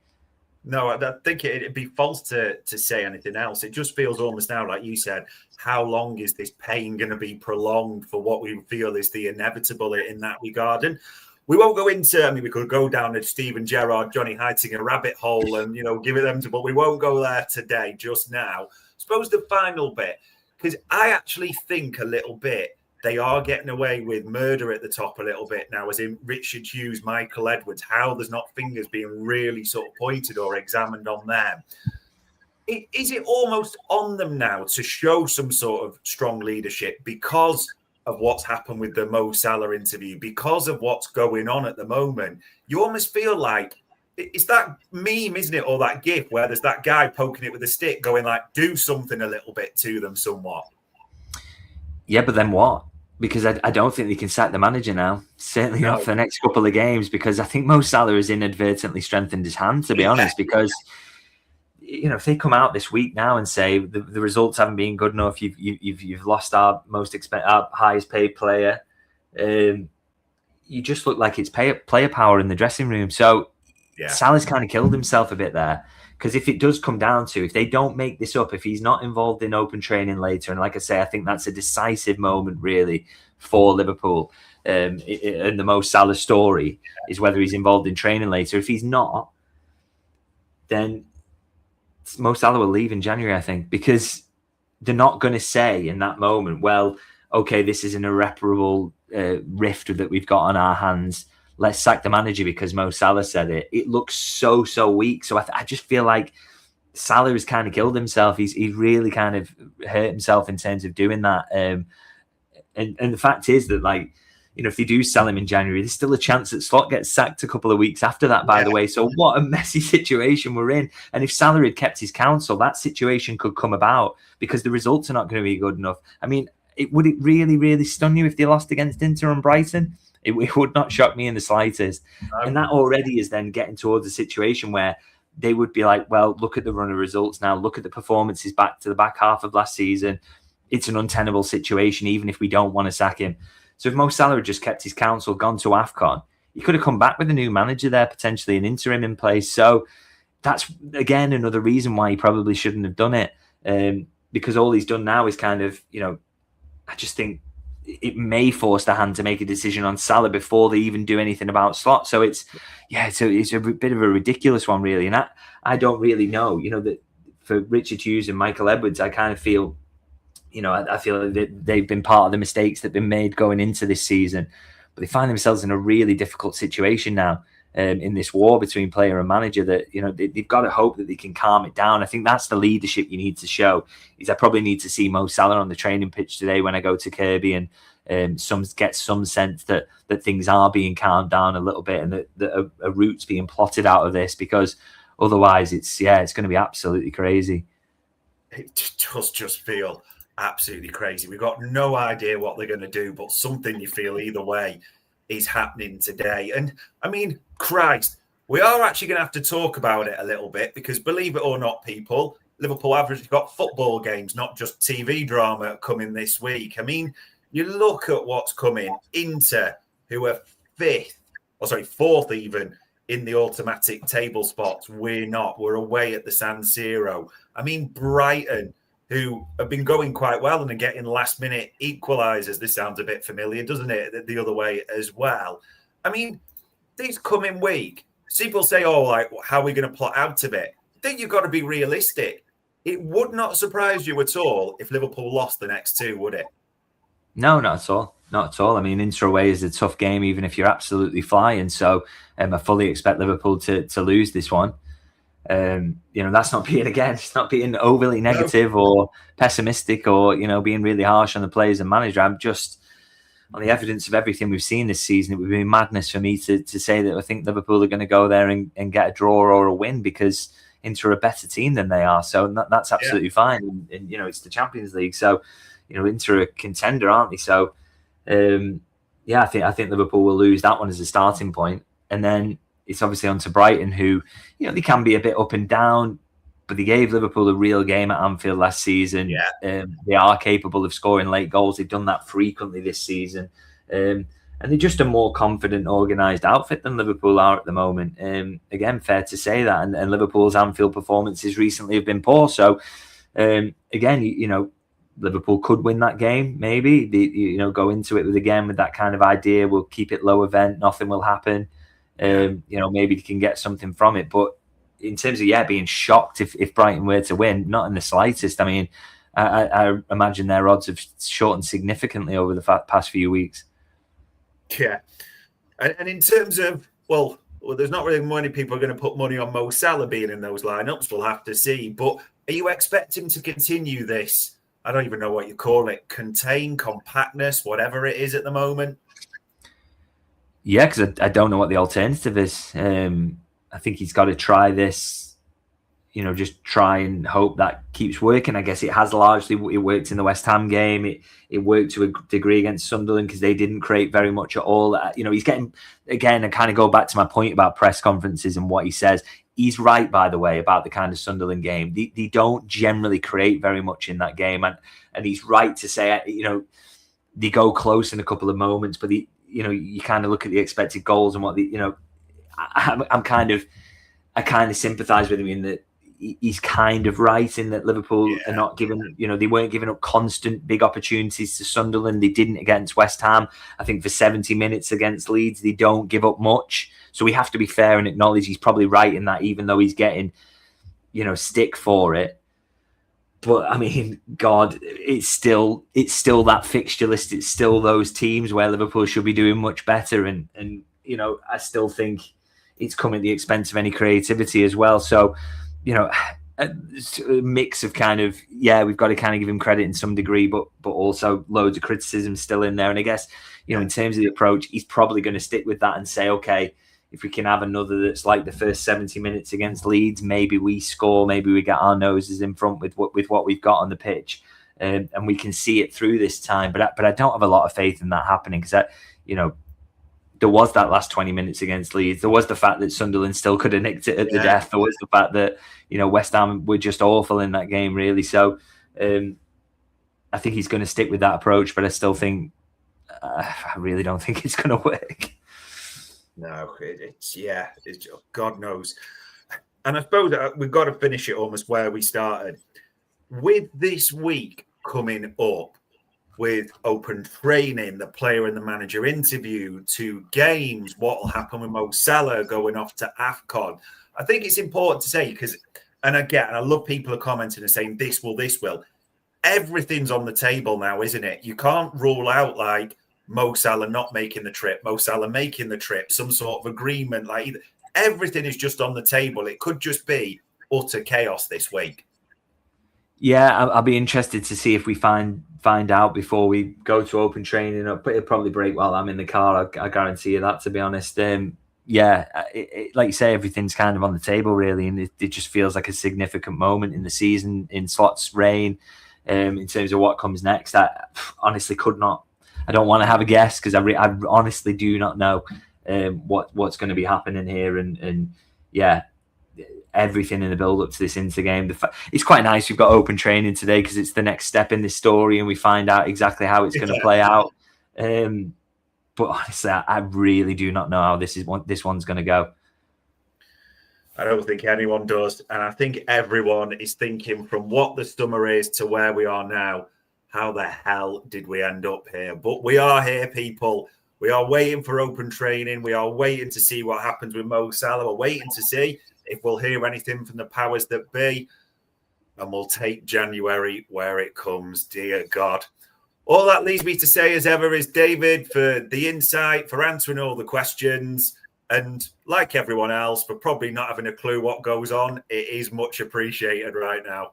No, I think it'd be false to say anything else. It just feels almost now, like you said, how long is this pain going to be prolonged for what we feel is the inevitable in that regard? And we won't go into, we could go down a Steven Gerrard, Johnny Heitinga rabbit hole and, give it them to, but we won't go there today, just now. I suppose the final bit, because I actually think a little bit they are getting away with murder at the top a little bit now, as in Richard Hughes, Michael Edwards, how there's not fingers being really sort of pointed or examined on them. Is it almost on them now to show some sort of strong leadership because of what's happened with the Mo Salah interview, because of what's going on at the moment? You almost feel like it's that meme, isn't it, or that gif where there's that guy poking it with a stick going like, do something a little bit to them somewhat. Yeah, but then what? Because I don't think they can sack the manager now. Certainly not for the next couple of games, because I think Mo Salah has inadvertently strengthened his hand, to be honest, because if they come out this week now and say the results haven't been good enough, you've lost our highest paid player, you just look like it's player power in the dressing room. So Salah's kind of killed himself a bit there. Because if it does come down to, if they don't make this up, if he's not involved in open training later, and like I say, I think that's a decisive moment really for Liverpool. And the Mo Salah story is whether he's involved in training later. If he's not, then Mo Salah will leave in January, I think, because they're not going to say in that moment, well, okay, this is an irreparable rift that we've got on our hands. Let's sack the manager because Mo Salah said it. It looks so weak. So I just feel like Salah has kind of killed himself. He's really kind of hurt himself in terms of doing that. And the fact is that, like, you know, if they do sell him in January, there's still a chance that Slot gets sacked a couple of weeks after that, by the way. So what a messy situation we're in. And if Salah had kept his counsel, that situation could come about because the results are not going to be good enough. I mean, would it really, really stun you if they lost against Inter and Brighton? It would not shock me in the slightest. And that already is then getting towards a situation where they would be like, well, look at the run of results now. Look at the performances back to the back half of last season. It's an untenable situation, even if we don't want to sack him. So if Mo Salah had just kept his counsel, gone to AFCON, he could have come back with a new manager there, potentially an interim in place. So that's, again, another reason why he probably shouldn't have done it. Because all he's done now is kind of, you know, I just think it may force the hand to make a decision on Salah before they even do anything about Slot. So it's a bit of a ridiculous one, really. And I don't really know, you know, that for Richard Hughes and Michael Edwards, I kind of feel, you know, I feel that they've been part of the mistakes that have been made going into this season. But they find themselves in a really difficult situation now in this war between player and manager that, you know, they've got to hope that they can calm it down. I think that's the leadership you need to show. Is I probably need to see Mo Salah on the training pitch today when I go to Kirby and get some sense that things are being calmed down a little bit and that a route's being plotted out of this, because otherwise it's going to be absolutely crazy. It does just feel absolutely crazy. We've got no idea what they're going to do, but something you feel either way is happening today. And I mean, Christ, we are actually going to have to talk about it a little bit because, believe it or not, people, Liverpool have got football games, not just TV drama coming this week. I mean, you look at what's coming. Inter, who are fourth even in the automatic table spots. We're not. We're away at the San Siro. I mean, Brighton, who have been going quite well and are getting last-minute equalisers. This sounds a bit familiar, doesn't it? The other way as well. I mean, this coming week, people say, oh, like, how are we going to plot out of it? I think you've got to be realistic. It would not surprise you at all if Liverpool lost the next two, would it? No, not at all. Not at all. I mean, Inter away is a tough game, even if you're absolutely flying. So I fully expect Liverpool to lose this one. You know, that's not being, again, it's not being overly negative or pessimistic or, you know, being really harsh on the players and manager. I'm just, on the evidence of everything we've seen this season, it would be madness for me to say that I think Liverpool are going to go there and get a draw or a win because Inter are a better team than they are. So that's absolutely fine. And, you know, it's the Champions League. So, you know, Inter are a contender, aren't they? So, I think Liverpool will lose that one as a starting point. And then it's obviously on to Brighton, who, you know, they can be a bit up and down, but they gave Liverpool a real game at Anfield last season. They are capable of scoring late goals. They've done that frequently this season. And they're just a more confident, organised outfit than Liverpool are at the moment. Again, fair to say that. And Liverpool's Anfield performances recently have been poor. So, again, you know, Liverpool could win that game, maybe. You know, go into it with that kind of idea. We'll keep it low event. Nothing will happen. You know, maybe they can get something from it. But in terms of, being shocked if Brighton were to win, not in the slightest. I mean, I imagine their odds have shortened significantly over the past few weeks. Yeah. And in terms of, well, there's not really many people are going to put money on Mo Salah being in those lineups. We'll have to see. But are you expecting to continue this? I don't even know what you call it. Compactness, whatever it is at the moment. Yeah, because I don't know what the alternative is. I think he's got to try this, you know, just try and hope that keeps working. I guess it has largely. It worked in the West Ham game. It worked to a degree against Sunderland because they didn't create very much at all. You know, he's getting, again, I kind of go back to my point about press conferences and what he says. He's right, by the way, about the kind of Sunderland game. They don't generally create very much in that game. And he's right to say, you know, they go close in a couple of moments, but you kind of look at the expected goals and what I kind of sympathise with him in that he's kind of right in that Liverpool are not given, they weren't giving up constant big opportunities to Sunderland. They didn't against West Ham. I think for 70 minutes against Leeds, they don't give up much. So we have to be fair and acknowledge he's probably right in that, even though he's getting, stick for it. But I mean, God, it's still that fixture list. It's still those teams where Liverpool should be doing much better. And I still think it's come at the expense of any creativity as well. So, a mix of kind of, we've got to kind of give him credit in some degree, but also loads of criticism still in there. And I guess, in terms of the approach, he's probably going to stick with that and say, okay, if we can have another that's like the first 70 minutes against Leeds, maybe we score, maybe we get our noses in front with what we've got on the pitch, and we can see it through this time. But I don't have a lot of faith in that happening because there was that last 20 minutes against Leeds. There was the fact that Sunderland still could have nicked it at the death. There was the fact that, West Ham were just awful in that game, really. So I think he's going to stick with that approach, but I still think, I really don't think it's going to work. No, it's God knows. And I suppose we've got to finish it almost where we started. With this week coming up, with open training, the player and the manager interview, 2 games, what will happen with Mo Salah going off to AFCON. I think it's important to say, because, and I love people are commenting and saying this will. Everything's on the table now, isn't it? You can't rule out like Mo Salah not making the trip, Mo Salah making the trip, some sort of agreement. Like everything is just on the table. It could just be utter chaos this week. Yeah, I'll be interested to see if we find out before we go to open training. It'll probably break while I'm in the car. I guarantee you that, to be honest. Like you say, everything's kind of on the table, really, and it just feels like a significant moment in the season, in Slot's reign, in terms of what comes next. I honestly could not. I don't want to have a guess because I honestly do not know what's going to be happening here, and everything in the build up to this Inter game. It's quite nice we've got open training today because it's the next step in this story and we find out exactly how it's going to play out. But honestly, I really do not know how this one's going to go. I don't think anyone does. And I think everyone is thinking from what the summer is to where we are now, how the hell did we end up here? But we are here, people. We are waiting for open training. We are waiting to see what happens with Mo Salah. We're waiting to see if we'll hear anything from the powers that be. And we'll take January where it comes, dear God. All that leaves me to say, as ever, is David for the insight, for answering all the questions. And like everyone else, for probably not having a clue what goes on, it is much appreciated right now.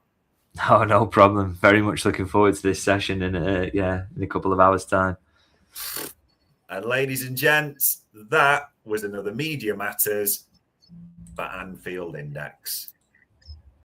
Oh, no problem. Very much looking forward to this session in a couple of hours' time. And ladies and gents, that was another Media Matters for Anfield Index.